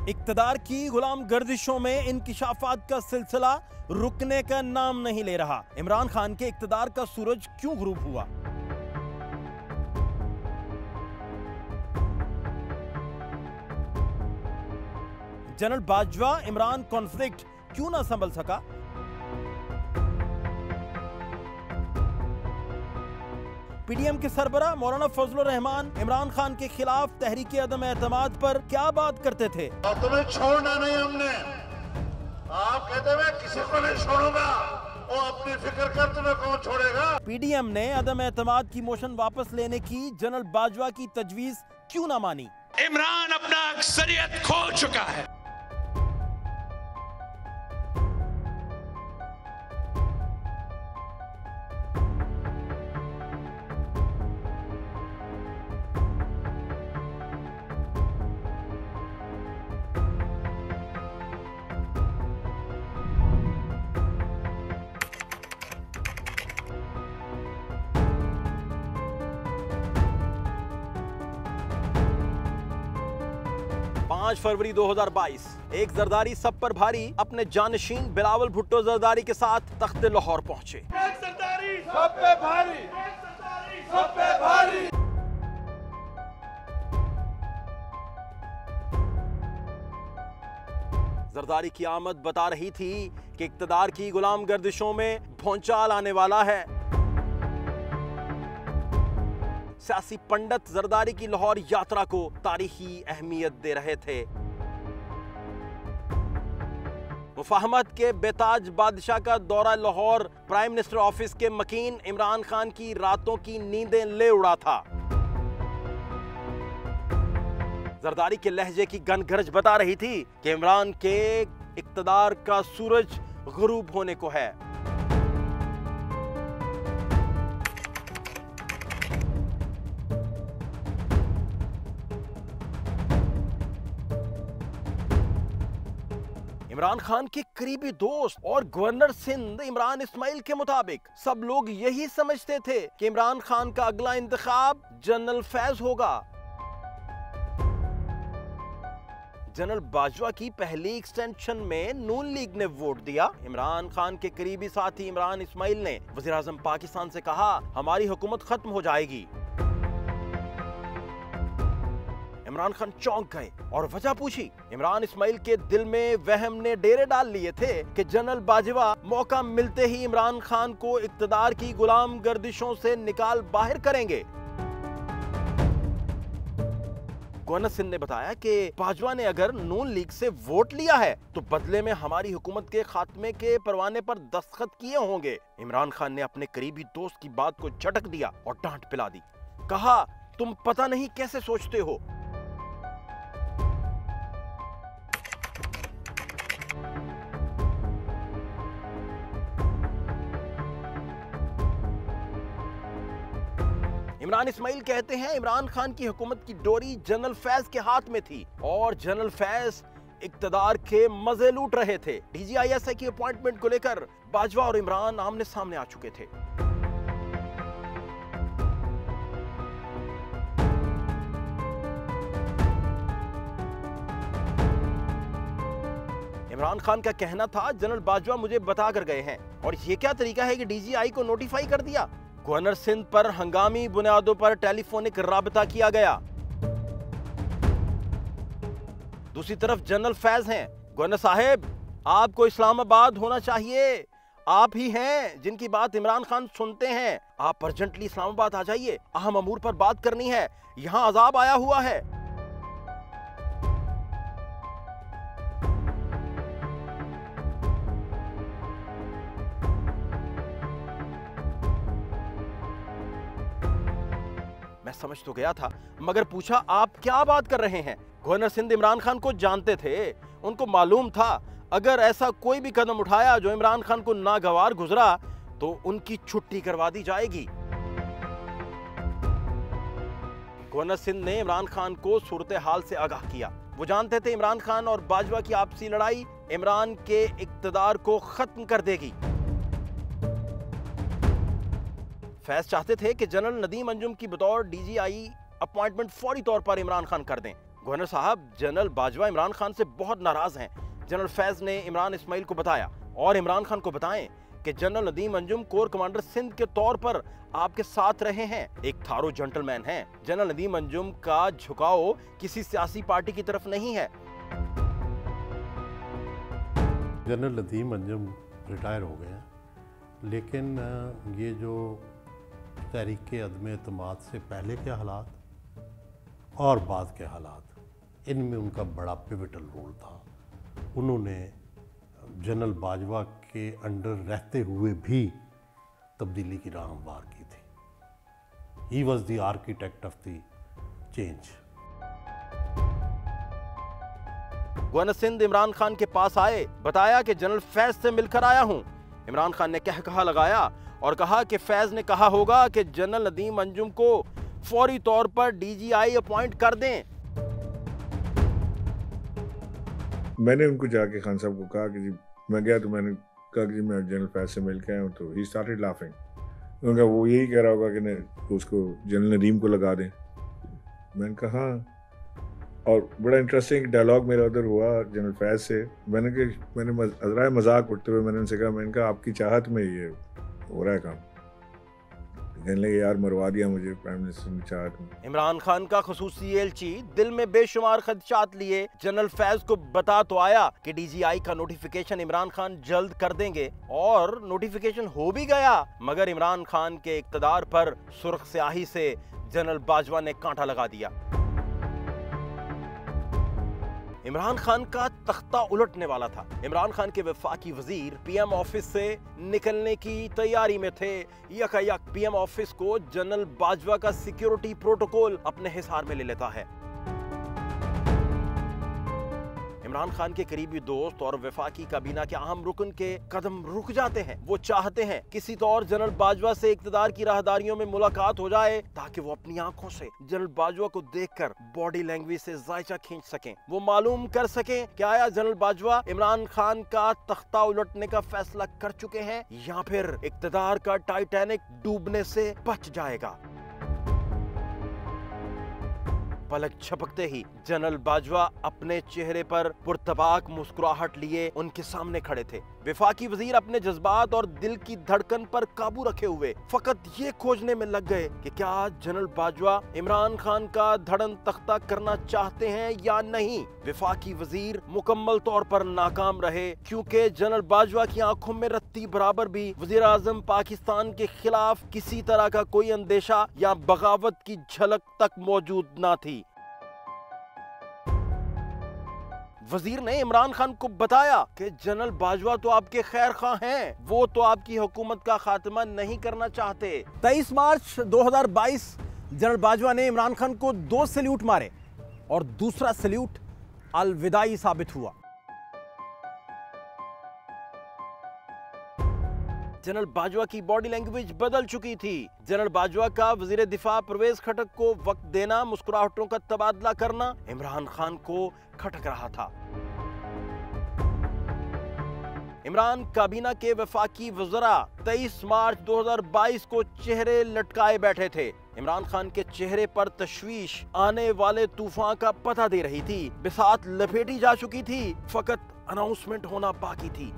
इक्तदार की गुलाम गर्दिशों में इंकिशाफात का सिलसिला रुकने का नाम नहीं ले रहा। इमरान खान के इक्तदार का सूरज क्यों गुरूब हुआ? जनरल बाजवा इमरान कॉन्फ्लिक्ट क्यों ना संभल सका? पीडीएम के सरबराह मौलाना फजलुर रहमान इमरान खान के खिलाफ तहरीक अदम एतमाद पर क्या बात करते थे? और तुम्हें छोड़ना नहीं हमने। आप कहते मैं किसी को नहीं छोड़ूंगा, वो अपनी फिक्र कर, तुम्हें कौन छोड़ेगा। पीडीएम ने अदम एतमाद की मोशन वापस लेने की जनरल बाजवा की तजवीज क्यों ना मानी? इमरान अपना अक्सरियत खो चुका है। फरवरी 2022 एक जरदारी सब पर भारी अपने जानशीन बिलावल भुट्टो जरदारी के साथ तख्ते लाहौर पहुंचे। एक जरदारी सब पे भारी, एक जरदारी सब पे भारी। जरदारी की आमद बता रही थी कि इक्तदार की गुलाम गर्दिशों में भौचाल आने वाला है। सियासी पंडित जरदारी की लाहौर यात्रा को तारीखी अहमियत दे रहे थे। मुफाहमत के बेताज बादशाह का दौरा लाहौर प्राइम मिनिस्टर ऑफिस के मकीन इमरान खान की रातों की नींदें ले उड़ा था। जरदारी के लहजे की गनगरज बता रही थी कि इमरान के इक्तदार का सूरज गुरूब होने को है। इमरान खान के करीबी दोस्त और गवर्नर सिंध इमरान इस्माइल के मुताबिक सब लोग यही समझते थे कि इमरान खान का अगला इंतखाब जनरल फैज होगा। जनरल बाजवा की पहली एक्सटेंशन में नून लीग ने वोट दिया। इमरान खान के करीबी साथी इमरान इस्माइल ने वज़ीर आज़म पाकिस्तान से कहा, हमारी हुकूमत खत्म हो जाएगी। इमरान खान चौंक गए और वजह पूछी। इमरान इस्माइल के दिल में वहम ने डेरे डाल लिए थे कि जनरल बाजवा मौका मिलते ही इमरान खान को इक्तदार की गुलाम गर्दिशों से निकाल बाहर करेंगे। गवर्नर सिंध ने बताया कि बाजवा ने अगर नून लीग से वोट लिया है तो बदले में हमारी हुकूमत के खात्मे के परवाने पर दस्तखत किए होंगे। इमरान खान ने अपने करीबी दोस्त की बात को झटक दिया और डांट पिला दी। कहा, तुम पता नहीं कैसे सोचते हो। इमरान इस्माइल कहते हैं इमरान खान की हुकूमत की डोरी जनरल फैज के हाथ में थी और जनरल फैज इक्तदार के मजे लूट रहे थे। डीजीआईएसआई की अपॉइंटमेंट को लेकर बाजवा और इमरान आमने सामने आ चुके थे। इमरान खान का कहना था, जनरल बाजवा मुझे बता कर गए हैं और ये क्या तरीका है कि डीजीआई को नोटिफाई कर दिया। गवर्नर सिंध पर हंगामी बुनियादों पर टेलीफोनिक राबता किया गया। दूसरी तरफ जनरल फैज हैं। गवर्नर साहब, आपको इस्लामाबाद होना चाहिए। आप ही हैं जिनकी बात इमरान खान सुनते हैं। आप अर्जेंटली इस्लामाबाद आ जाइए, अहम अमूर पर बात करनी है। यहां अजाब आया हुआ है। मैं समझ तो गया था, मगर पूछा, आप क्या बात कर रहे हैं? गवर्नर सिंध इमरान खान को जानते थे। उनको मालूम था अगर ऐसा कोई भी कदम उठाया जो इमरान खान को नागवार गुजरा तो उनकी छुट्टी करवा दी जाएगी। गवर्नर सिंध ने इमरान खान को सूरत हाल से आगाह किया। वो जानते थे इमरान खान और बाजवा की आपसी लड़ाई इमरान के इक्तदार को खत्म कर देगी। फैज चाहते थे कि जनरल नदीम अंजुम की बतौर डीजीआई अपॉइंटमेंट फौरी तौर पर इमरान खान कर दें। गवर्नर साहब, जनरल बाजवा इमरान खान से बहुत नाराज हैं। जनरल फैज ने इमरान इस्माइल को बताया और इमरान खान को बताएं कि general Nadeem Anjum core commander Sindh के तौर पर आपके साथ रहे हैं, एक थारो जेंटलमैन हैं। जनरल नदीम अंजुम का झुकाव किसी सियासी पार्टी की तरफ नहीं है। जनरल नदीम अंजुम रिटायर हो गए हैं, लेकिन ये जो तहरीक अदम एतमाद से पहले के हालात और बाद के हालात, इनमें उनका बड़ा पिवटल रोल था। उन्होंने जनरल बाजवा के अंडर रहते हुए भी तब्दीली की राह हमवार की थी। He was the architect of the change. Governor Sindh Imran Khan के पास आए, बताया कि जनरल फैज से मिलकर आया हूं। इमरान खान ने कहा लगाया और कहा कि फैज ने कहा होगा कि जनरल नदीम अंजुम को फौरी तौर पर डीजीआई अपॉइंट कर दें। मैंने उनको जाके खान साहब को कहा कि जी मैं गया तो मैंने कहा कि जी मैं जनरल फैज से मिल के आया हूँ, तो ही स्टार्टेड लाफिंग। उन्होंने कहा वो यही कह रहा होगा कि उसको जनरल नदीम को लगा दें। मैंने कहा हाँ, और बड़ा इंटरेस्टिंग डायलॉग मेरा उधर हुआ जनरल फैज से। मैंने मजाक उठते हुए मैंने उनसे कहा, मैंने कहा आपकी चाहत में ये हो रहा है काम। कहने लगे यार मरवा दिया मुझे प्राइम मिनिस्टर की चाहत में। इमरान खान का खुसूसी एलची दिल में बेशुमार खदशात लिए जनरल फैज को बता तो आया कि डीजीआई का नोटिफिकेशन इमरान खान जल्द कर देंगे, और नोटिफिकेशन हो भी गया, मगर इमरान खान के इक्तदार पर सुर्ख स्याही से जनरल बाजवा ने कांटा लगा दिया। इमरान खान का तख्ता उलटने वाला था। इमरान खान के वफाकी वजीर पीएम ऑफिस से निकलने की तैयारी में थे। यकायक पीएम ऑफिस को जनरल बाजवा का सिक्योरिटी प्रोटोकॉल अपने हिसार में ले लेता है। इमरान खान के करीबी दोस्त और वफाकी काबीना के अहम रुकन के कदम रुक जाते हैं। वो चाहते हैं किसी तौर जनरल बाजवा से इक्तदार की राहदारियों में मुलाकात हो जाए, ताकि वो अपनी आंखों से जनरल बाजवा को देखकर बॉडी लैंग्वेज से जायचा खींच सकें। वो मालूम कर सकें कि आया जनरल बाजवा इमरान खान का तख्ता उलटने का फैसला कर चुके हैं, या फिर इक्तदार का टाइटैनिक डूबने से बच जाएगा। पलक झपकते ही जनरल बाजवा अपने चेहरे पर पुरतबाक मुस्कुराहट लिए उनके सामने खड़े थे। वफाकी वजीर अपने जज्बात और दिल की धड़कन पर काबू रखे हुए फकत ये खोजने में लग गए कि क्या जनरल बाजवा इमरान खान का धड़न तख्ता करना चाहते हैं या नहीं। वफाकी वजीर मुकम्मल तौर पर नाकाम रहे, क्योंकि जनरल बाजवा की आंखों में रत्ती बराबर भी वजीर आजम पाकिस्तान के खिलाफ किसी तरह का कोई अंदेशा या बगावत की झलक तक मौजूद न थी। वजीर ने इमरान खान को बताया कि जनरल बाजवा तो आपके खैर खां हैं, वो तो आपकी हुकूमत का खात्मा नहीं करना चाहते। 23 मार्च 2022 जनरल बाजवा ने इमरान खान को 2 सैल्यूट मारे और दूसरा सैल्यूट अलविदाई साबित हुआ। जनरल बाजवा की बॉडी लैंग्वेज बदल चुकी थी। जनरल बाजवा का वजीर दिफा परवेज खटक को वक्त देना, मुस्कुराहटों का तबादला करना इमरान खान को खटक रहा था। इमरान काबीना के वफाकी वज़रा 23 मार्च 2022 को चेहरे लटकाए बैठे थे। इमरान खान के चेहरे पर तशवीश आने वाले तूफान का पता दे रही थी। बिसात लपेटी जा चुकी थी, फकत अनाउंसमेंट होना बाकी थी।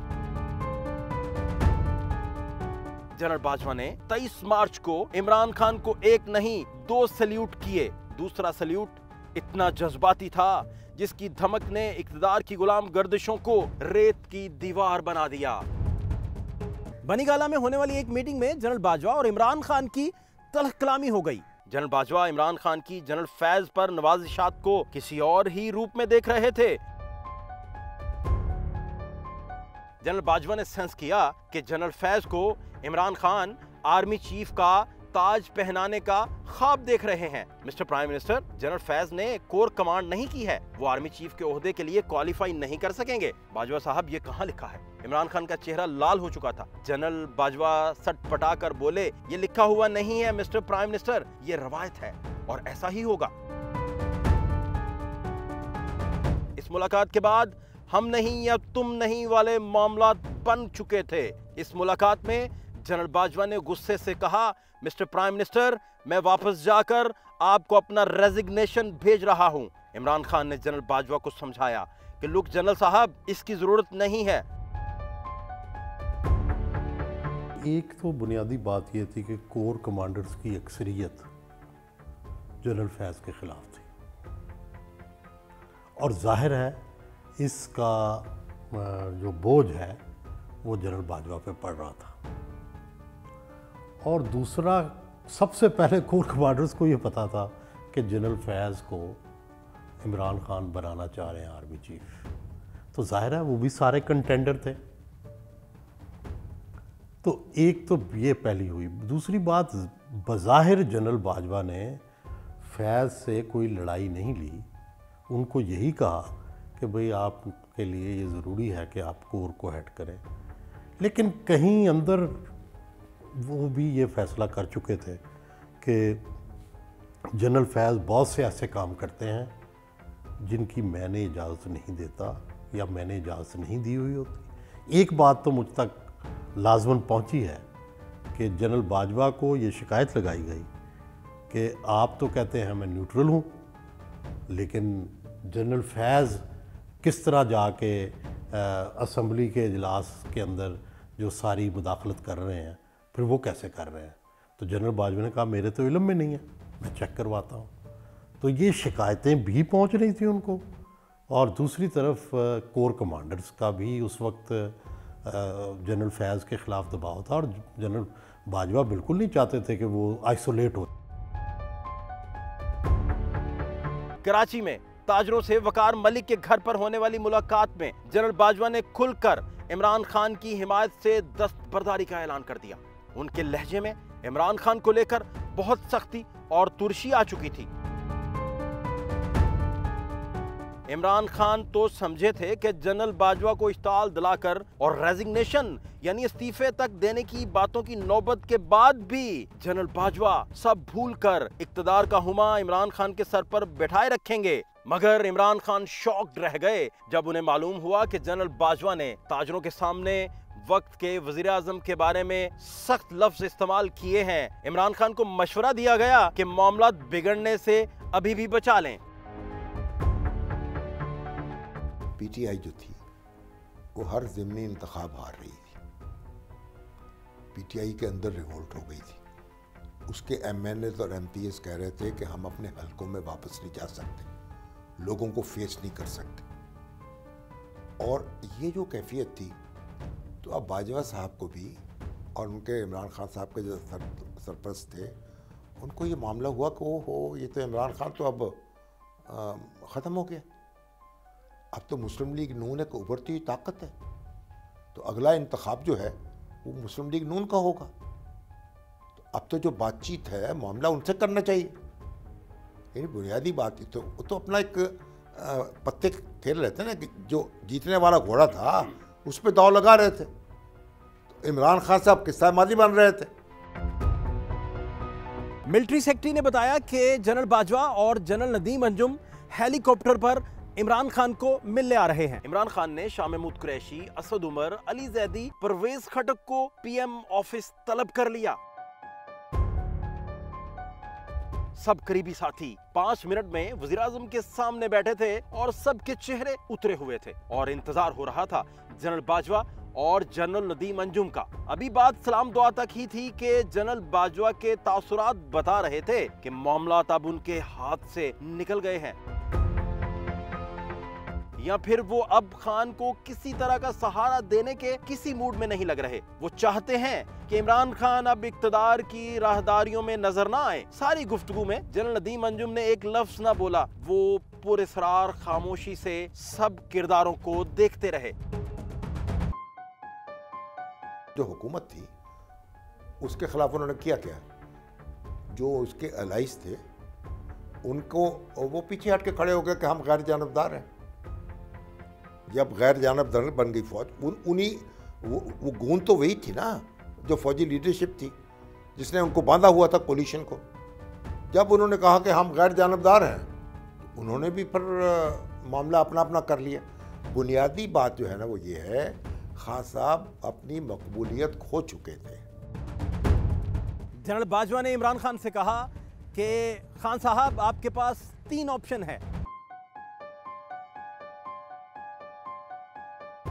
जनरल बाजवा ने 23 मार्च को इमरान खान को एक नहीं 2 सैल्यूट किए। दूसरा सैल्यूट इतना जज्बाती था जिसकी धमक ने इक्तदार की गुलाम गर्दिशों को रेत की दीवार बना दिया। बनीगाला में होने वाली एक मीटिंग में जनरल बाजवा और इमरान खान की तल्ख कलामी हो गई। जनरल बाजवा इमरान खान की जनरल फैज पर नवाजिशात को किसी और ही रूप में देख रहे थे। जनरल बाजवा ने सेंस किया कि जनरल फैज को इमरान खान आर्मी चीफ का ताज पहनाने का ख्वाब देख रहे हैं। Mister prime minister, general Faiz ने कोर कमांड नहीं की है, वो आर्मी चीफ के ओहदे के लिए क्वालिफाई नहीं कर सकेंगे। बाजवा साहब, ये कहाँ लिखा है? इमरान खान का चेहरा लाल हो चुका था। जनरल बाजवा सटपटा कर बोले, ये लिखा हुआ नहीं है मिस्टर प्राइम मिनिस्टर, ये रवायत है और ऐसा ही होगा। इस मुलाकात के बाद हम नहीं या तुम नहीं वाले मामला बन चुके थे। इस मुलाकात में जनरल बाजवा ने गुस्से से कहा, मिस्टर प्राइम मिनिस्टर, मैं वापस जाकर आपको अपना रेजिग्नेशन भेज रहा हूं। इमरान खान ने जनरल बाजवा को समझाया कि लुक जनरल साहब, इसकी जरूरत नहीं है। एक तो बुनियादी बात यह थी कि कोर कमांडर्स की अक्सरियत जनरल फैज़ के ख़िलाफ़ थी और जाहिर है इसका जो बोझ है वो जनरल बाजवा पे पड़ रहा था। और दूसरा, सबसे पहले कोर कमांडर्स को ये पता था कि जनरल फैज़ को इमरान खान बनाना चाह रहे हैं आर्मी चीफ, तो जाहिर है वो भी सारे कंटेंडर थे। तो एक तो ये पहली हुई। दूसरी बात, बज़ाहिर जनरल बाजवा ने फैज़ से कोई लड़ाई नहीं ली, उनको यही कहा कि भाई आपके लिए ये ज़रूरी है कि आप कोर को हेड करें, लेकिन कहीं अंदर वो भी ये फ़ैसला कर चुके थे कि जनरल फैज़ बहुत से ऐसे काम करते हैं जिनकी मैंने इजाज़त नहीं देता या मैंने इजाज़त नहीं दी हुई होती। एक बात तो मुझ तक लाजमन पहुंची है कि जनरल बाजवा को ये शिकायत लगाई गई कि आप तो कहते हैं मैं न्यूट्रल हूँ, लेकिन जनरल फैज़ किस तरह जाके असम्बली के इजलास के अंदर जो सारी मुदाखलत कर रहे हैं, फिर वो कैसे कर रहे हैं। तो जनरल बाजवा ने कहा मेरे तो इल्म में नहीं है, मैं चेक करवाता हूँ। तो ये शिकायतें भी पहुँच रही थी उनको। और दूसरी तरफ कोर कमांडर्स का भी उस वक्त जनरल फैज़ के ख़िलाफ़ दबाव था और जनरल बाजवा बिल्कुल नहीं चाहते थे कि वो आइसोलेट हो। कराची में ताजरों से वकार मलिक के घर पर होने वाली मुलाकात में जनरल बाजवा ने खुलकर इमरान खान की हिमायत से दस्तबरदारी का ऐलान कर दिया। उनके लहजे में इमरान खान को लेकर बहुत सख्ती और तुर्शी आ चुकी थी। इमरान खान तो समझे थे कि जनरल बाजवा को इश्ताल दिलाकर और रेजिग्नेशन यानी इस्तीफे तक देने की बातों की नौबत के बाद भी जनरल बाजवा सब भूलकर इक्तदार का हुमा इमरान खान के सर पर बैठाए रखेंगे। मगर इमरान खान शॉक्ड रह गए जब उन्हें मालूम हुआ कि जनरल बाजवा ने ताजरों के सामने वक्त के वजीर आजम के बारे में सख्त लफ्ज इस्तेमाल किए हैं। इमरान खान को मशवरा दिया गया कि मामला बिगड़ने से अभी भी बचा लें। पीटीआई जो थी वो हर ज़िमनी इंतखाब हार रही थी। पीटीआई के अंदर रिवोल्ट हो गई थी। उसके एमएनएस और एमपीएस कह रहे थे कि हम अपने हलकों में वापस नहीं जा सकते, लोगों को फेस नहीं कर सकते। और ये जो कैफियत थी, तो अब बाजवा साहब को भी और उनके इमरान खान साहब के जो सरपरस्त थे, उनको ये मामला हुआ कि ओहो, ये तो इमरान खान तो अब ख़त्म हो गया, अब तो मुस्लिम लीग नून एक उभरती हुई ताकत है, तो अगला इंतखाब जो है वो मुस्लिम लीग नून का होगा। तो अब तो जो बातचीत है, मामला उनसे करना चाहिए। यानी बुनियादी बात तो वो तो अपना एक पत्ते खेल रहे थे ना, कि जो जीतने वाला घोड़ा था उस पर दाव लगा रहे थे। तो इमरान खान साहब किस्सा मादी बन रहे थे। मिलिट्री सेक्रेटरी ने बताया कि जनरल बाजवा और जनरल नदीम अंजुम हेलीकॉप्टर पर इमरान खान को मिलने आ रहे हैं। इमरान खान ने शाह महमूद कुरैशी, असद उमर, अली जैदी, परवेज खटक को पीएम ऑफिस तलब कर लिया। सब करीबी साथी 5 मिनट में वजीर आजम के सामने बैठे थे और सबके चेहरे उतरे हुए थे और इंतजार हो रहा था जनरल बाजवा और जनरल नदीम अंजुम का। अभी बात सलाम दुआ तक ही थी कि जनरल बाजवा के तासुरात बता रहे थे कि मामला अब उनके हाथ से निकल गए हैं, या फिर वो अब खान को किसी तरह का सहारा देने के किसी मूड में नहीं लग रहे। वो चाहते हैं कि इमरान खान अब इक्तदार की राहदारियों में नजर ना आए। सारी गुफ्तगू में जनरल नदीम अंजुम ने एक लफ्ज ना बोला, वो पुरअसरार खामोशी से सब किरदारों को देखते रहे। जो हुकूमत थी उसके खिलाफ उन्होंने किया क्या, जो उसके अलाइज थे उनको वो पीछे हट के खड़े हो गए कि हम गैर जानबदार हैं। जब गैर जानबदार बन गई फौज, उन्हीं वो गूंज तो वही थी ना जो फौजी लीडरशिप थी, जिसने उनको बांधा हुआ था कोलिशन को। जब उन्होंने कहा कि हम गैर जानबदार हैं, तो उन्होंने भी फिर मामला अपना अपना कर लिया। बुनियादी बात जो है ना वो ये है, खान साहब अपनी मकबूलियत खो चुके थे। जनरल बाजवा ने इमरान खान से कहा कि खान साहब आपके पास 3 ऑप्शन है।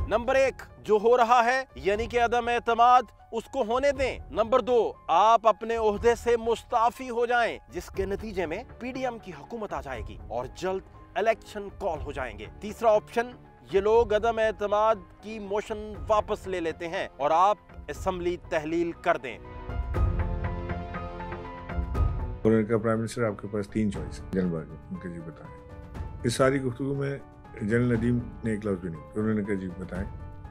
नंबर 1, जो हो रहा है यानी कि अदम एतमाद, उसको होने दें। नंबर 2, आप अपने ओहदे से मुस्ताफी हो जाएं, जिसके नतीजे में पीडीएम की हुकूमत आ जाएगी और जल्द इलेक्शन कॉल हो जाएंगे। तीसरा ऑप्शन, ये लोग अदम एतमाद की मोशन वापस ले लेते हैं और आप असेंबली तहलील कर दें। उन्होंने कहा प्राइम मिनिस्टर आपके पास 3 चॉइस है। जनरल बाजवा उनके जी बताएं। इस सारी गुफ्तगू में जनरल नदीम ने एक लफ्ज़ भी नहीं, तो उन्होंने कहा जी बताएं।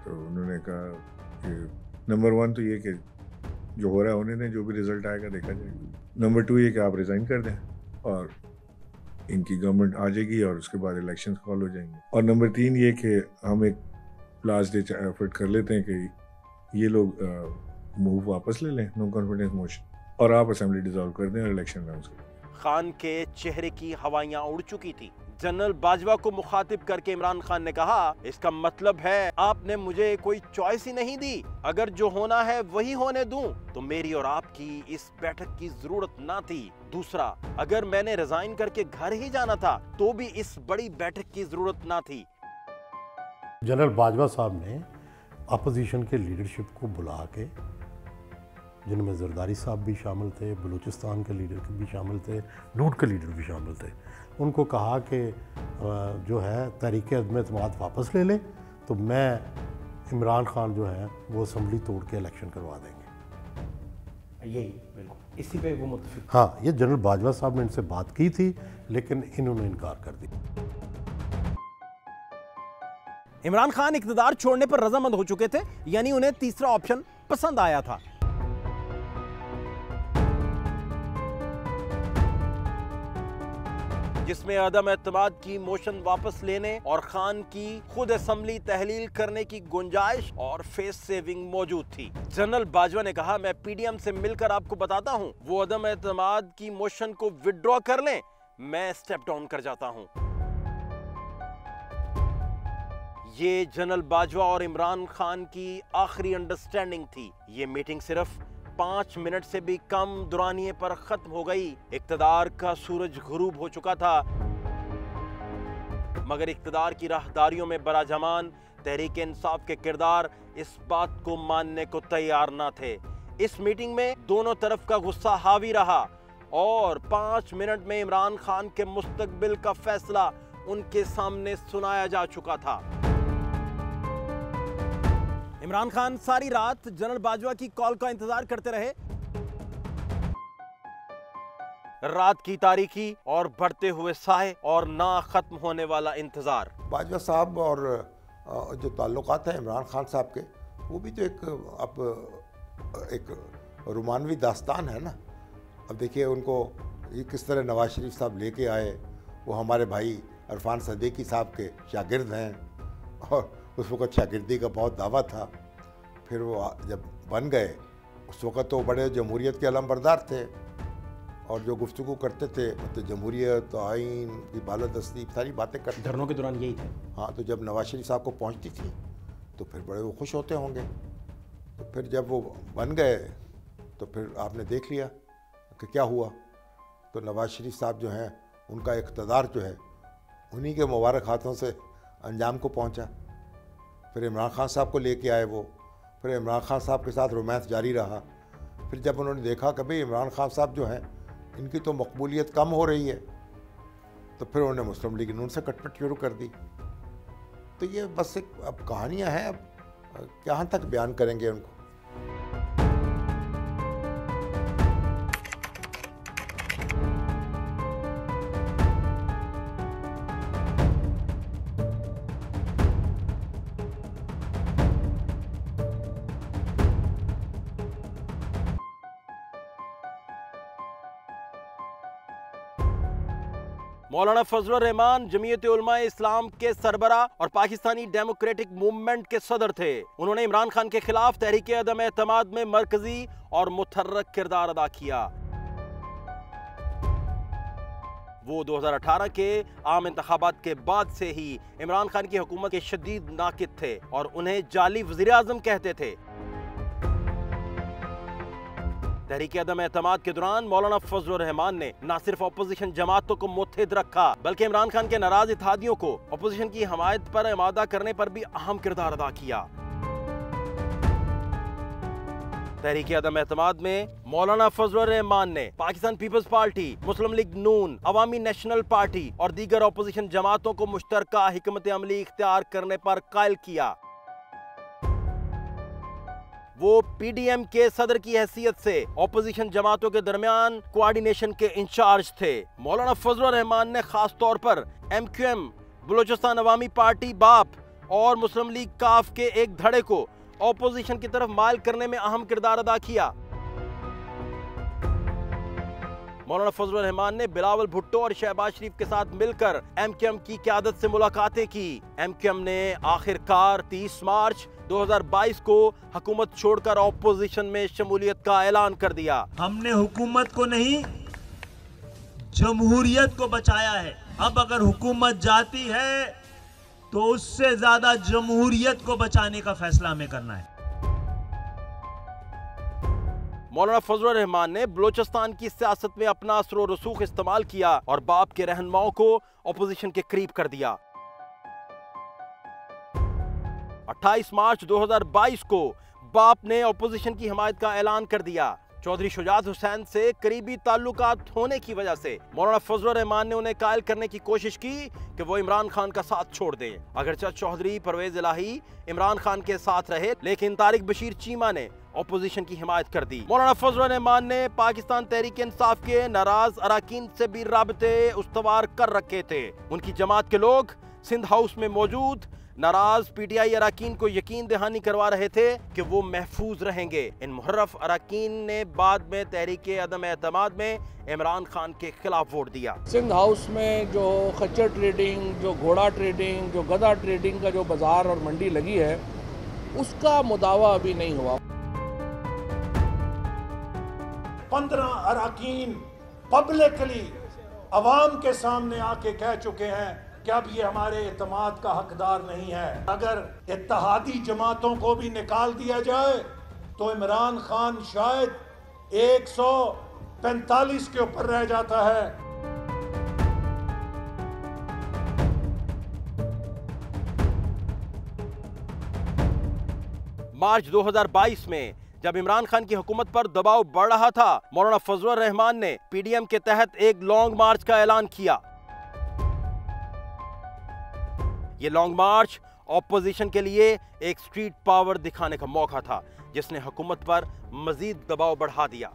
तो उन्होंने कहा कि नंबर 1 तो ये कि जो हो रहा है होने दें, जो भी रिजल्ट आएगा देखा जाएगा। नंबर 2 ये कि आप रिज़ाइन कर दें और इनकी गवर्नमेंट आ जाएगी और उसके बाद इलेक्शन कॉल हो जाएंगे। और नंबर 3 ये कि हम एक लास्ट डे एफर्ट कर लेते हैं कि ये लोग मूव वापस ले लें, नो कॉन्फिडेंस मोशन, और आप असेंबली डिसॉल्व कर दें और इलेक्शन अनाउंस कर दें। खान के चेहरे की हवाइयां उड़ चुकी थी। जनरल बाजवा को मुखातिब करके इमरान खान ने कहा, इसका मतलब है आपने मुझे कोई चॉइस ही नहीं दी। अगर जो होना है वही होने दूं तो मेरी और आपकी इस बैठक की जरूरत ना थी। दूसरा, अगर मैंने रिजाइन करके घर ही जाना था तो भी इस बड़ी बैठक की जरूरत ना थी। जनरल बाजवा साहब ने अपोजिशन के लीडरशिप को बुला के, जिनमें जरदारी साहब भी शामिल थे, बलूचिस्तान के लीडर भी शामिल थे, नूट के लीडर भी शामिल थे, उनको कहा कि जो है तहरीक अदम एतमाद वापस ले लें तो मैं इमरान खान जो है वो असम्बली तोड़ के इलेक्शन करवा देंगे। यही बिल्कुल इसी पे वो मुत्तफिक। हाँ, ये जनरल बाजवा साहब ने इनसे बात की थी लेकिन इन्होंने इनकार कर दिया। इमरान खान इक़्तिदार छोड़ने पर रजामंद हो चुके थे, यानी उन्हें तीसरा ऑप्शन पसंद आया था। जिसमें अदम एतमाद की मोशन वापस लेने और खान की खुद असेंबली तहलील करने की गुंजाइश और फेस सेविंग मौजूद थी। जनरल बाजवा ने कहा, मैं पीडीएम से मिलकर आपको बताता हूं, वो अदम एतमाद की मोशन को विड्रॉ कर लें, मैं स्टेप डाउन कर जाता हूं। ये जनरल बाजवा और इमरान खान की आखिरी अंडरस्टैंडिंग थी। ये मीटिंग सिर्फ 5 मिनट से भी कम दुरानिये पर खत्म हो गई। इक़्तिदार का सूरज गुरूब हो चुका था, मगर इक़्तिदार की राहदारियों में बराजमान तहरीक इंसाफ के किरदार इस बात को मानने को तैयार न थे। इस मीटिंग में दोनों तरफ का गुस्सा हावी रहा और 5 मिनट में इमरान खान के मुस्तकबिल का फैसला उनके सामने सुनाया जा चुका था। इमरान खान सारी रात जनरल बाजवा की कॉल का इंतजार करते रहे। रात की तारीकी और बढ़ते हुए साए और ना खत्म होने वाला इंतजार। बाजवा साहब और जो ताल्लुकात हैं इमरान खान साहब के, वो भी तो एक रोमानवी दास्तान है ना। अब देखिए उनको ये किस तरह नवाज शरीफ साहब लेके आए। वो हमारे भाई इरफान सदीकी साहब के शागिर्द हैं और उस वक़्त शागिर्दी का बहुत दावा था। फिर वो जब बन गए उस वक़्त तो बड़े जमहूरियत के अलमबरदार थे और जो गुफ्तगू करते थे मतलब जमहूरियत, आइन की बालादस्ती, सारी बातें करते। धरनों के दौरान यही थे। हाँ, तो जब नवाज शरीफ साहब को पहुँचती थी तो फिर बड़े वो खुश होते होंगे। तो फिर जब वो बन गए तो फिर आपने देख लिया कि क्या हुआ। तो नवाज शरीफ साहब जो हैं उनका इक़्तिदार जो है उन्हीं के मुबारक हाथों से अंजाम को पहुंचा। फिर इमरान खान साहब को लेके आए वो, फिर इमरान खान साहब के साथ रोमांस जारी रहा। फिर जब उन्होंने देखा कि भाई इमरान खान साहब जो हैं इनकी तो मकबूलियत कम हो रही है, तो फिर उन्होंने मुस्लिम लीग नून से कटपट शुरू कर दी। तो ये बस एक अब कहानियाँ हैं, अब कहाँ तक बयान करेंगे उनको। मौलाना फजलुर रहमान जमीयत उलमा इस्लाम के सरबरा और पाकिस्तानी डेमोक्रेटिक मूवमेंट के सदर थे। उन्होंने इमरान खान के खिलाफ तहरीक अदम एतमाद में मरकजी और मुतहर्रिक किरदार अदा किया। वो 2018 के आम इंतखाबात के बाद से ही इमरान खान की हुकूमत के शदीद नाकिद थे और उन्हें जाली वज़ीर आज़म कहते थे। तहरीक अदम एतमाद के दौरान मौलाना फजलुर रहमान ने न सिर्फ अपोजिशन जमातों को मुत्तहिद रखा बल्कि इमरान खान के नाराज इत्तेहादियों को अपोजिशन की हमायत पर आमादा करने पर भी अहम किरदार अदा किया। तहरीक अदम एतमाद में मौलाना फजलुर रहमान ने पाकिस्तान पीपल्स पार्टी, मुस्लिम लीग नून, अवामी नेशनल पार्टी और दीगर अपोजिशन जमातों को मुश्तरका हिकमत अमली इख्तियार करने पर कायल किया। वो पीडीएम के सदर की हैसियत से ऑपोजिशन जमातों के दरमियान कोऑर्डिनेशन के इंचार्ज थे। मौलाना फजलुर रहमान ने खास तौर पर एमक्यूएम, बलूचिस्तान अवामी पार्टी बाप और मुस्लिम लीग काफ के एक धड़े को ऑपोजिशन की तरफ माइल करने में अहम किरदार अदा किया। मौलाना फजलुर रहमान ने बिलावल भुट्टो और शहबाज शरीफ के साथ मिलकर एमक्यूएम की क़यादत से मुलाकातें की। एमक्यूएम ने आखिरकार 30 मार्च 2022 को हुकूमत छोड़कर ऑपोजिशन में शमूलियत का ऐलान कर दिया। हमने हुकूमत को नहीं, जमहूरियत को बचाया है। अब अगर हुकूमत जाती है तो उससे ज्यादा जमहूरियत को बचाने का फैसला हमें करना है। मौलाना फजलुर रहमान ने बलूचिस्तान की सियासत में अपना असर और रसूख इस्तेमाल किया और बाप के रहनुमाओं को ऑपोजिशन के करीब कर दिया। 28 मार्च 2022 को बाप ने ऑपोजिशन की हमायत का ऐलान कर दिया। चौधरी शुजात हुसैन से करीबी ताल्लुकात होने की वजह से मौलाना फजलुर रहमान ने उन्हें कायल करने की कोशिश की कि वो इमरान खान का साथ छोड़ दें। अगरचे चौधरी परवेज इलाही इमरान खान के साथ रहे, लेकिन तारिक बशीर चीमा ने ऑपोजिशन की हिमायत कर दी। मौलाना फजलुर रहमान ने पाकिस्तान तहरीक इंसाफ के नाराज अराकीन से भी राबते उस्तवार कर रखे थे। उनकी जमात के लोग सिंध हाउस में मौजूद नाराज पीटीआई अराकीन को यकीन दहानी करवा रहे थे कि वो महफूज रहेंगे। इन मुहर्रफ अराकीन ने बाद में तहरीक अदम एतमाद में इमरान खान के खिलाफ वोट दिया। सिंध हाउस में जो खच्चर ट्रेडिंग, जो घोड़ा ट्रेडिंग, जो गधा ट्रेडिंग का जो बाजार और मंडी लगी है, उसका मुदावा अभी नहीं हुआ। 15 अराकीन पब्लिकली अवाम के सामने आके कह चुके हैं कि अब ये हमारे एतमाद का हकदार नहीं है। अगर इत्तेहादी जमातों को भी निकाल दिया जाए तो इमरान खान शायद 145 के ऊपर रह जाता है। मार्च 2022 में जब इमरान खान की हुकूमत पर दबाव बढ़ रहा था, मौलाना फजलुर रहमान ने पीडीएम के तहत एक लॉन्ग मार्च का ऐलान किया। ये लॉन्ग मार्च ऑपोजिशन के लिए एक स्ट्रीट पावर दिखाने का मौका था, जिसने हुकूमत पर मजीद दबाव बढ़ा दिया।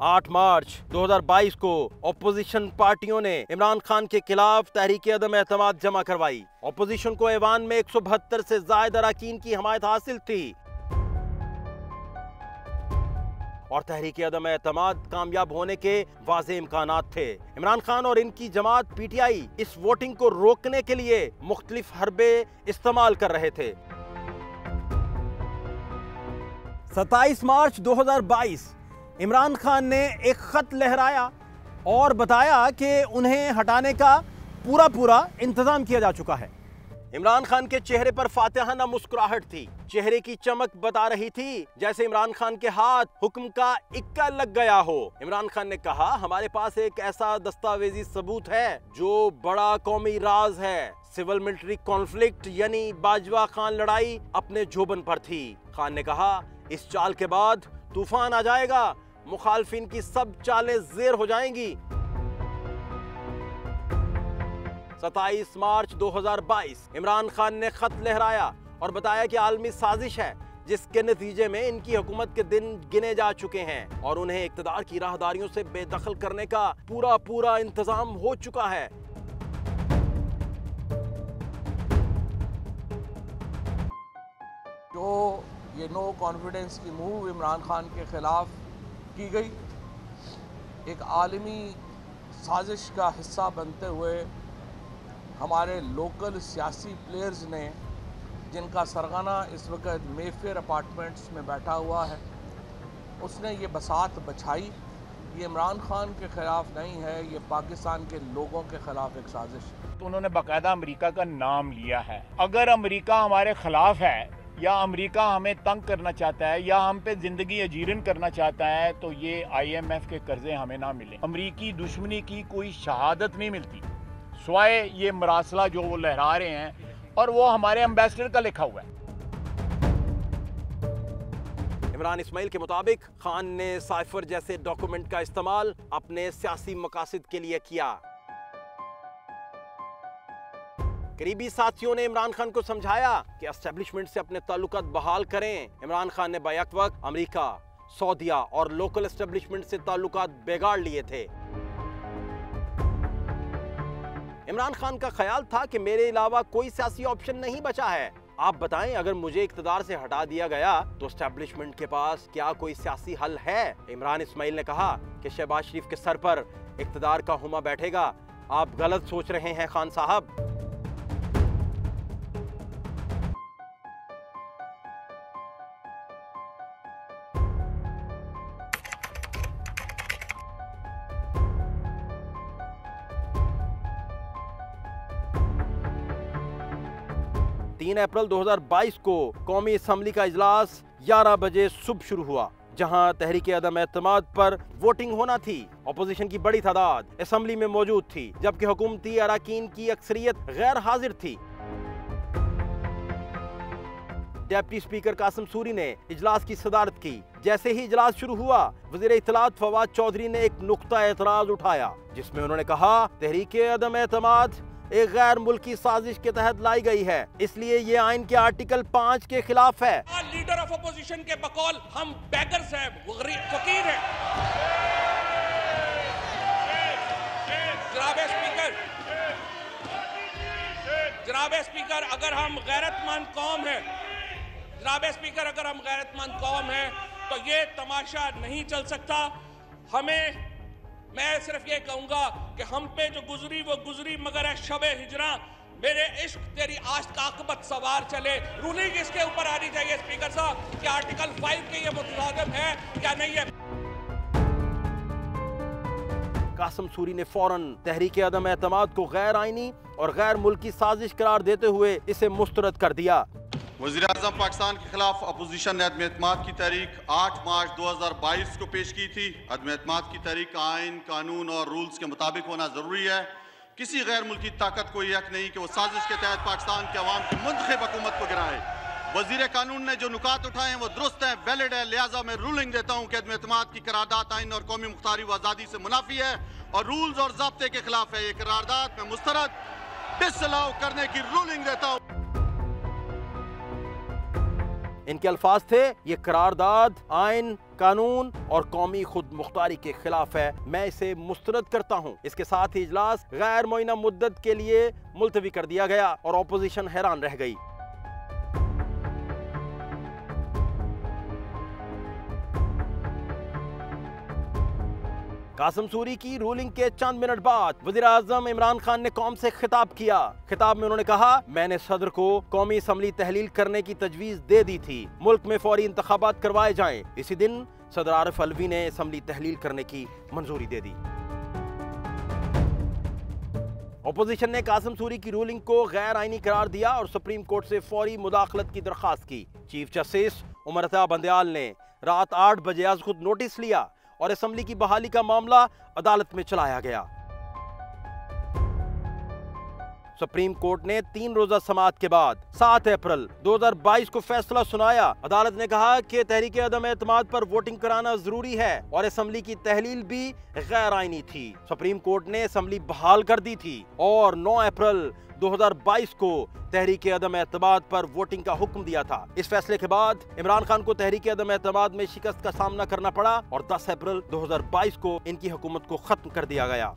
8 मार्च 2022 को ऑपोजिशन पार्टियों ने इमरान खान के खिलाफ तहरीक अदम एतमाद जमा करवाई। ऑपोजिशन को ऐवान में 172 से ज्यादा अराकीन की हमायत हासिल थी और तहरीक अदम एतमाद कामयाब होने के वाज़े इम्कानात थे। इमरान खान और इनकी जमात पीटीआई इस वोटिंग को रोकने के लिए मुख्तलिफ हरबे इस्तेमाल कर रहे थे। 27 मार्च 2022 इमरान खान ने एक खत लहराया और बताया कि उन्हें हटाने का पूरा इंतजाम किया जा चुका है। इमरान खान के चेहरे पर फातिहाना मुस्कुराहट थी, चेहरे की चमक बता रही थी जैसे इमरान खान के हाथ हुक्म का इक्का लग गया हो। इमरान खान ने कहा, हमारे पास एक ऐसा दस्तावेजी सबूत है जो बड़ा कौमी राज है। सिविल मिलिट्री कॉन्फ्लिक्ट यानी बाजवा खान लड़ाई अपने जोबन पर थी। खान ने कहा, इस चाल के बाद तूफान आ जाएगा, मुखालफिन की सब चालें ज़ेर हो जाएंगी। 27 मार्च 2022 इमरान खान ने खत लहराया और बताया कि आलमी साजिश है जिसके नतीजे में इनकी हुकूमत के दिन गिने जा चुके हैं और उन्हें इक़्तिदार की राहदारियों से बेदखल करने का पूरा इंतजाम हो चुका है। जो ये नो कॉन्फिडेंस की मूव इमरान खान के खिलाफ की गई, एक आलमी साजिश का हिस्सा बनते हुए हमारे लोकल सियासी प्लेयर्स ने, जिनका सरगना इस वक्त मेफेयर अपार्टमेंट्स में बैठा हुआ है, उसने ये बसात बछाई। ये इमरान खान के ख़िलाफ़ नहीं है, ये पाकिस्तान के लोगों के ख़िलाफ़ एक साजिश है। तो उन्होंने बाकायदा अमेरिका का नाम लिया है। अगर अमेरिका हमारे ख़िलाफ़ है या अमेरिका हमें तंग करना चाहता है या हम पे ज़िंदगी अजीरन करना चाहता है तो ये IMF के कर्जे हमें ना मिले। अमेरिकी दुश्मनी की कोई शहादत नहीं मिलती स्वाय ये मरासला जो वो लहरा रहे हैं, और वो हमारे एम्बेसडर का लिखा हुआ है। इमरान इस्माइल के मुताबिक खान ने साइफर जैसे डॉक्यूमेंट का इस्तेमाल अपने सियासी मकासद के लिए किया। करीबी साथियों ने इमरान खान को समझाया कि एस्टेब्लिशमेंट से अपने ताल्लुकात बहाल करें। इमरान खान ने बैक वक्त अमेरिका, सऊदीया और लोकल एस्टेब्लिशमेंट से ताल्लुकात बिगाड़ लिए थे। इमरान खान का ख्याल था कि मेरे अलावा कोई सियासी ऑप्शन नहीं बचा है। आप बताएं, अगर मुझे इक्तदार से हटा दिया गया तो एस्टेब्लिशमेंट के पास क्या कोई सियासी हल है? इमरान इस्माइल ने कहा कि शहबाज शरीफ के सर पर इक्तदार का हुमा बैठेगा। आप गलत सोच रहे हैं खान साहब। तीन अप्रैल 2022 को कौमी असम्बली का इजलास 11 बजे सुबह शुरू हुआ, जहां तहरीके अदम एतमाद पर वोटिंग होना थी। अपोजिशन की बड़ी तादाद असम्बली में मौजूद थी, जबकि हुकूमती अराकीन की अक्सरियत गैर हाजिर थी। डिप्टी स्पीकर कासिम सूरी ने इजलास की सदारत की। जैसे ही इजलास शुरू हुआ, वज़ीर इत्तलात फवाद चौधरी ने एक नुक्ता एतराज उठाया, जिसमें उन्होंने कहा तहरीके अदम एतमाद एक गैर मुल्की साजिश के तहत लाई गई है, इसलिए ये आइन के आर्टिकल 5 के खिलाफ है। लीडर ऑफ अपोजिशन के बकौल हम बेगर्स हैं, फकीर हैं। जनाब स्पीकर, अगर हम गैरतमंद कौम हैं, जनाब स्पीकर, अगर हम गैरतमंद कौम हैं तो ये तमाशा नहीं चल सकता। मैं सिर्फ ये कहूंगा कि हम पे जो गुजरी वो गुजरी, मगर है शबे हिजरा मेरे इश्क तेरी आश्क का आकबत सवार चले। रूलिंग इसके ऊपर आनी चाहिए स्पीकर साहब कि आर्टिकल 5 के ये मुतजादिम है क्या नहीं है। कासिम सूरी ने फौरन तहरीके अदम एतमाद को गैर आईनी और गैर मुल्की साजिश करार देते हुए इसे मुस्तरद कर दिया। वज़ीर-ए-आज़म पाकिस्तान के खिलाफ अपोजिशन ने अदम एतमाद की तारीख 8 मार्च 2022 को पेश की थी। अदम एतमाद की तारीख आइन, कानून और रूल्स के मुताबिक होना ज़रूरी है। किसी गैर मुल्की ताकत को यह हक नहीं कि वो साजिश के तहत पाकिस्तान के अवाम की मुंतखब हुकूमत को गिराए। वज़ीर कानून ने जो नुकात उठाए हैं वो दुरुस्त हैं, वैलिड है। लिहाजा मैं रूलिंग देता हूँ कि अदम एतमाद की करारदाद आइन और कौमी मुख्तारी व आज़ादी से मुनाफी है और रूल्स और ज़ाब्ते के खिलाफ है। ये करारदाद मैं मुस्तरद डिसअलाउ करने की रूलिंग देता हूँ। इनके अल्फाज थे, ये करारदाद आइन, कानून और कौमी खुद मुख्तारी के खिलाफ है, मैं इसे मुस्तरद करता हूँ। इसके साथ ही इजलास गैर मुअय्यना मुद्दत के लिए मुलतवी कर दिया गया और अपोजिशन हैरान रह गई। कासिम सूरी की रूलिंग के चंद मिनट बाद वज़ीर आज़म इमरान खान ने कौम से खिताब किया। खिताब में उन्होंने कहा, मैंने सदर को कौमी असम्बली तहलील करने की तजवीज़ दे दी थी, मुल्क में फौरी इंतखाबात करवाए जाएं। इसी दिन सदर आरिफ अलवी ने असम्बली तहलील करने की मंजूरी दे दी। अपोजिशन ने कासिम सूरी की रूलिंग को गैर आईनी करार दिया और सुप्रीम कोर्ट से फौरी मुदाखलत की दरख्वास्त की। चीफ जस्टिस उमर अता बंदयाल ने रात 8 बजे आज खुद नोटिस लिया और असम्बली की बहाली का मामला अदालत में चलाया गया। सुप्रीम कोर्ट ने 3 रोजा समाअत के बाद 7 अप्रैल 2022 को फैसला सुनाया। अदालत ने कहा कि तहरीके अदम एतमाद पर वोटिंग कराना जरूरी है और असम्बली की तहलील भी गैर आईनी थी। सुप्रीम कोर्ट ने असम्बली बहाल कर दी थी और 9 अप्रैल 2022 को तहरीके अदम एतमाद पर वोटिंग का हुक्म दिया था। इस फैसले के बाद इमरान खान को तहरीके अदम एतमाद में शिकस्त का सामना करना पड़ा और 10 अप्रैल 2022 को इनकी हुकूमत को खत्म कर दिया गया।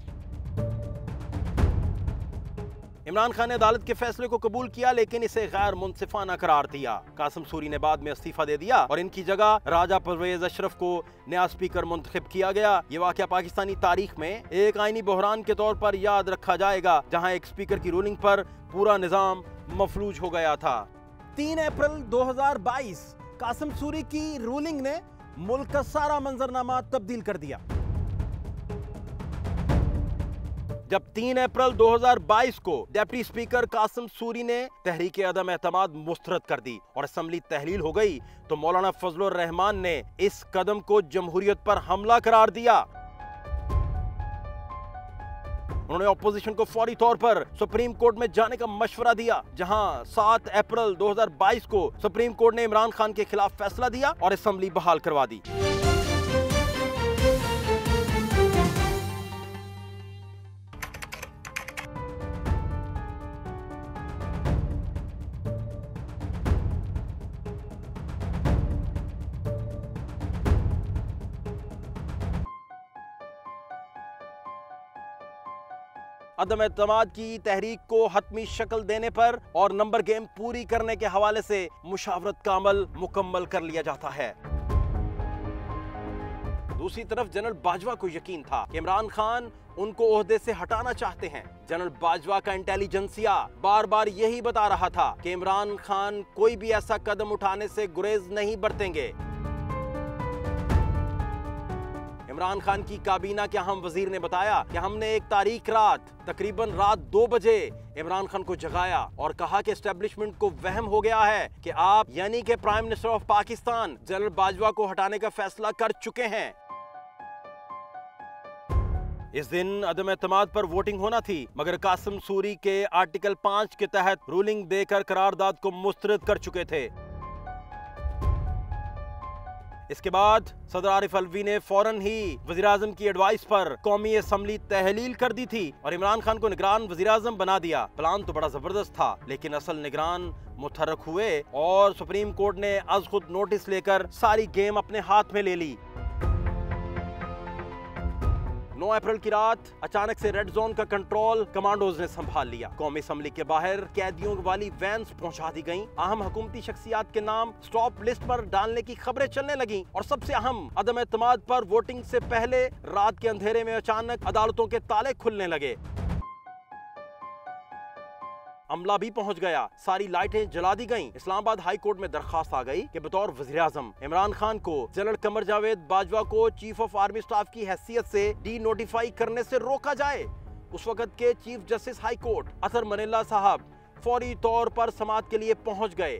इमरान खान ने अदालत के फैसले को कबूल किया, लेकिन इसे गैर मुनसिफाना करार दिया। कासिम सूरी ने बाद में इस्तीफा दे दिया और इनकी जगह राजा परवेज अशरफ को नया स्पीकर मुंतखब किया गया। ये वाकया पाकिस्तानी तारीख में एक आईनी बहरान के तौर पर याद रखा जाएगा, जहां एक स्पीकर की रूलिंग पर पूरा निजाम मफलूज हो गया था। 3 अप्रैल 2022 कासिम सूरी की रूलिंग ने मुल्क का सारा मंजरनामा तब्दील कर दिया। जब 3 अप्रैल 2022 को डिप्टी स्पीकर कासिम सूरी ने तहरीक अदम एतमाद मुस्तरद कर दी और असेंबली तहलील हो गई, तो मौलाना फजलुर रहमान ने इस कदम को जमहूरियत पर हमला करार दिया। उन्होंने ऑपोजिशन को फौरी तौर पर सुप्रीम कोर्ट में जाने का मशवरा दिया, जहां 7 अप्रैल 2022 को सुप्रीम कोर्ट ने इमरान खान के खिलाफ फैसला दिया और असेंबली बहाल करवा दी। अदम एतमाद की तहरीक को हतमी शक्ल देने पर और नंबर गेम पूरी करने के हवाले से मुशावरत का अमल मुकम्मल कर लिया जाता है। दूसरी तरफ जनरल बाजवा को यकीन था कि इमरान खान उनको ओहदे से हटाना चाहते हैं। जनरल बाजवा का इंटेलिजेंसिया बार बार यही बता रहा था कि इमरान खान कोई भी ऐसा कदम उठाने से गुरेज नहीं बरतेंगे। इमरान खान की काबीना के अहम वजीर ने बताया कि हमने एक तारीख रात तकरीबन रात 2 बजे इमरान खान को जगाया और कहा कि एस्टेब्लिशमेंट को वहम हो गया है कि आप यानी कि prime minister of Pakistan general Bajwa को हटाने का फैसला कर चुके हैं। इस दिन अदम एतमाद पर वोटिंग होना थी, मगर कासिम सूरी के आर्टिकल 5 के तहत रूलिंग देकर करारदाद को मुस्तरद कर चुके थे। इसके बाद सदर आरिफ अलवी ने फौरन ही वजीर आजम की एडवाइस पर कौमी असेंबली तहलील कर दी थी और इमरान खान को निगरान वजीर आजम बना दिया। प्लान तो बड़ा जबरदस्त था, लेकिन असल निगरान मुतहर्रिक हुए और सुप्रीम कोर्ट ने अज खुद नोटिस लेकर सारी गेम अपने हाथ में ले ली। 9 अप्रैल की रात अचानक से रेड जोन का कंट्रोल कमांडोज ने संभाल लिया। कौमी असेंबली के बाहर कैदियों वाली वैन्स पहुंचा दी गईं। अहम हुकूमती शख्सियात के नाम स्टॉप लिस्ट पर डालने की खबरें चलने लगीं और सबसे अहम अदम एतमाद पर वोटिंग से पहले रात के अंधेरे में अचानक अदालतों के ताले खुलने लगे। अमला भी पहुंच गया, सारी लाइटें जला दी गईं। इस्लामाबाद हाई कोर्ट में दरखास्त आ गई कि बतौर वज़ीर आज़म इमरान खान को जनरल कमर जावेद बाजवा को चीफ ऑफ आर्मी स्टाफ की हैसियत से डी नोटिफाई करने से रोका जाए। उस वक्त के चीफ जस्टिस हाई कोर्ट अतर मनिल्ला साहब फौरी तौर पर समाअत के लिए पहुंच गए।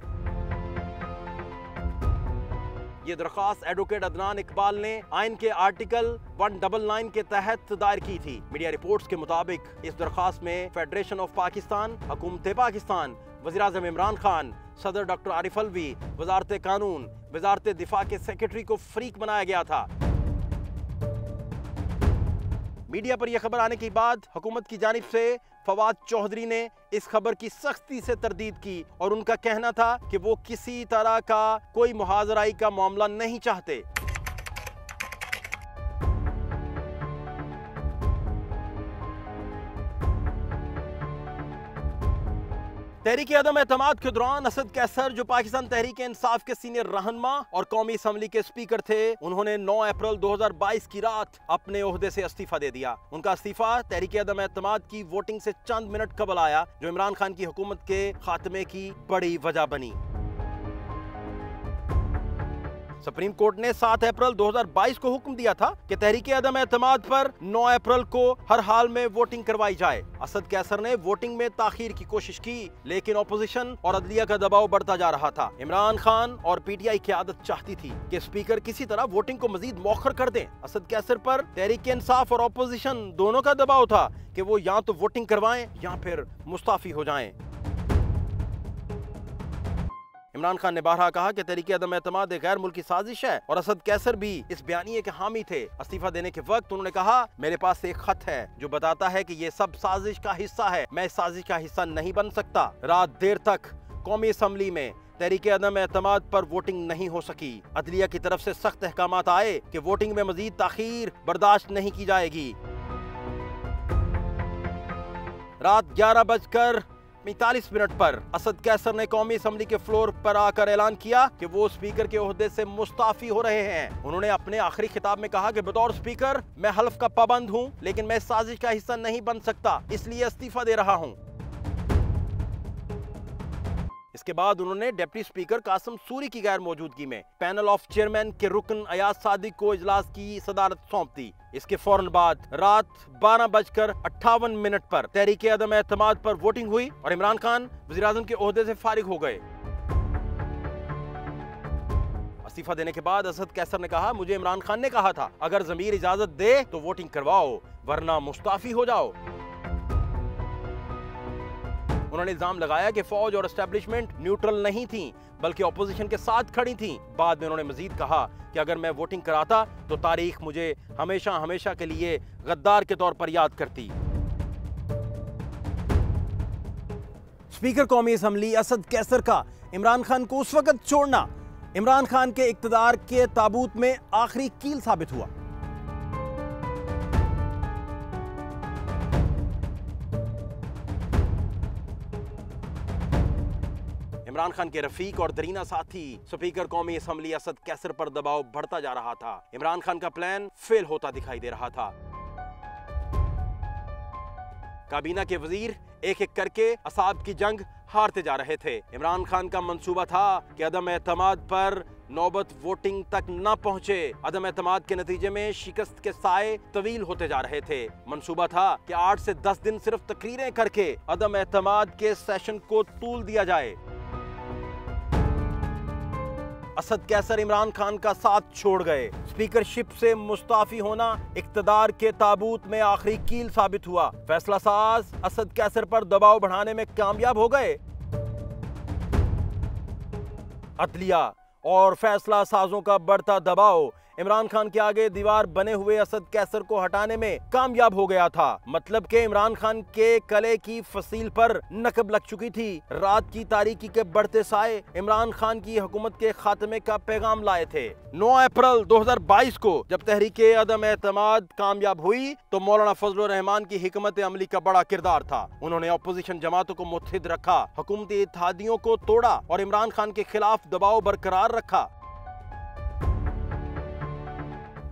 ये दरखास्त एडवोकेट अदनान इकबाल ने आइन के आर्टिकल 199 के तहत दायर की थी। मीडिया रिपोर्ट्स के मुताबिक इस दरखास्त में फेडरेशन ऑफ पाकिस्तान, हुकूमत पाकिस्तान, वज़ीर आज़म इमरान खान, सदर डॉक्टर आरिफ अलवी, वजारत कानून, वजारत दिफा के सेक्रेटरी को फरीक बनाया गया था। मीडिया पर यह खबर आने के बाद हुकूमत की जानिब से फवाद चौधरी ने इस खबर की सख्ती से तरदीद की और उनका कहना था कि वो किसी तरह का कोई मुहाजराई का मामला नहीं चाहते। तहरीक अदम एतमाद के दौरान असद कैसर, जो पाकिस्तान तहरीक इंसाफ के सीनियर रहनुमा और कौमी असेंबली के स्पीकर थे, उन्होंने 9 अप्रैल 2022 की रात अपने ओहदे से इस्तीफा दे दिया। उनका इस्तीफा तहरीक अदम एतमाद की वोटिंग से चंद मिनट कबल आया, जो इमरान खान की हुकूमत के खात्मे की बड़ी वजह बनी। सुप्रीम कोर्ट ने 7 अप्रैल 2022 को हुक्म दिया था कि तहरीक अदम एतमाद पर 9 अप्रैल को हर हाल में वोटिंग करवाई जाए। असद कैसर ने वोटिंग में ताखीर की कोशिश की, लेकिन ऑपोजिशन और अदलिया का दबाव बढ़ता जा रहा था। इमरान खान और पीटीआई क़यादत चाहती थी कि स्पीकर किसी तरह वोटिंग को मजीद मौखर कर दें। असद कैसर पर तहरीक इंसाफ और ऑपोजिशन दोनों का दबाव था कि वो या तो वोटिंग करवाएं या फिर मुस्ताफी हो जाएं। इमरान खान ने बारहा कहा कि तहरीक अदम एतमाद एक गैर मुल्की साजिश है और असद कैसर भी इस बयानिए के हामी थे। इस्तीफा देने के वक्त उन्होंने कहा, मेरे पास एक खत है जो बताता है कि ये सब साजिश का हिस्सा है, मैं इस साजिश का हिस्सा नहीं बन सकता। रात देर तक कौमी असेंबली में तहरीक अदम एतमाद पर वोटिंग नहीं हो सकी। अदलिया की तरफ से सख्त अहकामात आए कि वोटिंग में मजीद ताखीर बर्दाश्त नहीं की जाएगी। रात 11:45 पर असद कैसर ने कौमी असेंबली के फ्लोर पर आकर ऐलान किया कि वो स्पीकर के ओहदे से मुस्ताफी हो रहे हैं। उन्होंने अपने आखिरी खिताब में कहा कि बतौर स्पीकर मैं हल्फ का पाबंद हूं, लेकिन मैं इस साजिश का हिस्सा नहीं बन सकता, इसलिए इस्तीफा दे रहा हूं। इस इसके बाद उन्होंने डिप्टी स्पीकर कासिम सूरी की गैर मौजूदगी में पैनल ऑफ चेयरमैन के रुकन अयाज सादिक को इजलास की सदारत सौंप दी। इसके फौरन बाद रात 12:58 पर तहरीक अदम एतमाद पर वोटिंग हुई और इमरान खान वज़ीर-ए-आज़म के ओहदे से फारिग हो गए। इस्तीफा देने के बाद असद कैसर ने कहा, मुझे इमरान खान ने कहा था अगर ज़मीर इजाजत दे तो वोटिंग करवाओ वरना मुस्ताफी हो जाओ। उन्होंने इल्जाम लगाया कि फौज और एस्टेब्लिशमेंट न्यूट्रल नहीं थी बल्कि ऑपोजिशन के साथ खड़ी थी। बाद में उन्होंने मजीद कहा कि अगर मैं वोटिंग कराता तो तारीख मुझे हमेशा हमेशा के लिए गद्दार के तौर पर याद करती। स्पीकर कौमी असम्बली असद कैसर का इमरान खान को उस वक्त छोड़ना इमरान खान के इक्तदार के ताबूत में आखिरी कील साबित हुआ। इमरान खान के रफीक और दरीना साथी स्पीकर कौमी असम्बली असद कैसर पर दबाव बढ़ता जा रहा था। इमरान खान का प्लान फेल होता दिखाई दे रहा था। काबीना के वजीर एक एक करके असाब की जंग हारते जा रहे थे। इमरान खान का मंसूबा था कि अदम एतमाद पर नौबत वोटिंग तक न पहुंचे। अदम एतमाद के नतीजे में शिकस्त के साए तवील होते जा रहे थे। मंसूबा था कि 8 से 10 दिन सिर्फ तकरीरें करके अदम एतमाद के सेशन को तूल दिया जाए। असद कैसर इमरान खान का साथ छोड़ गए। स्पीकरशिप से मुस्ताफी होना इक्तदार के ताबूत में आखिरी कील साबित हुआ। फैसला साज असद कैसर पर दबाव बढ़ाने में कामयाब हो गए। अदलिया और फैसला साजों का बढ़ता दबाव इमरान खान के आगे दीवार बने हुए असद कैसर को हटाने में कामयाब हो गया था। मतलब कि इमरान खान के कले की फसील पर नकब लग चुकी थी। रात की तारीकी के बढ़ते साए इमरान खान की हुकूमत के खात्मे का पैगाम लाए थे। 9 अप्रैल 2022 को जब तहरीके अदम एतमाद कामयाब हुई तो मौलाना फजलुर रहमान की हिकमत अमली का बड़ा किरदार था। उन्होंने अपोजिशन जमातों को मुत्तहिद रखा, हुकूमती इत्तेहादियों को तोड़ा और इमरान खान के खिलाफ दबाव बरकरार रखा।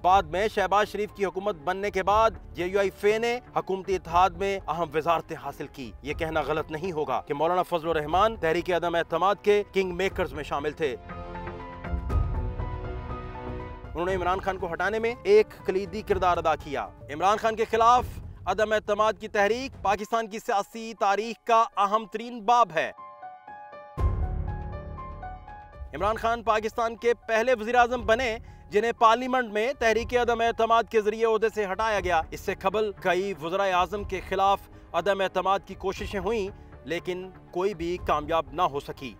बाद में शहबाज शरीफ की हुकूमत बनने के बाद JUI-FA ने हुकूमती इत्तेहाद में अहम वजारतें हासिल की। ये कहना गलत नहीं होगा कि मौलाना फजलुर रहमान तहरीक अदम एतमाद के किंग मेकर्स में शामिल थे। उन्होंने इमरान खान को हटाने में एक कलीदी किरदार अदा किया। इमरान खान के खिलाफ अदम एतमाद की तहरीक पाकिस्तान की सियासी तारीख का अहम तरीन बाब है। इमरान खान पाकिस्तान के पहले वज़ीर-ए-आज़म बने जिन्हें पार्लियामेंट में तहरीक अदम एतमाद के जरिए ओहदे से हटाया गया। इससे कबल कई वज़ीर-ए-आज़म के खिलाफ अदम एतमाद की कोशिशें हुई लेकिन कोई भी कामयाब ना हो सकी।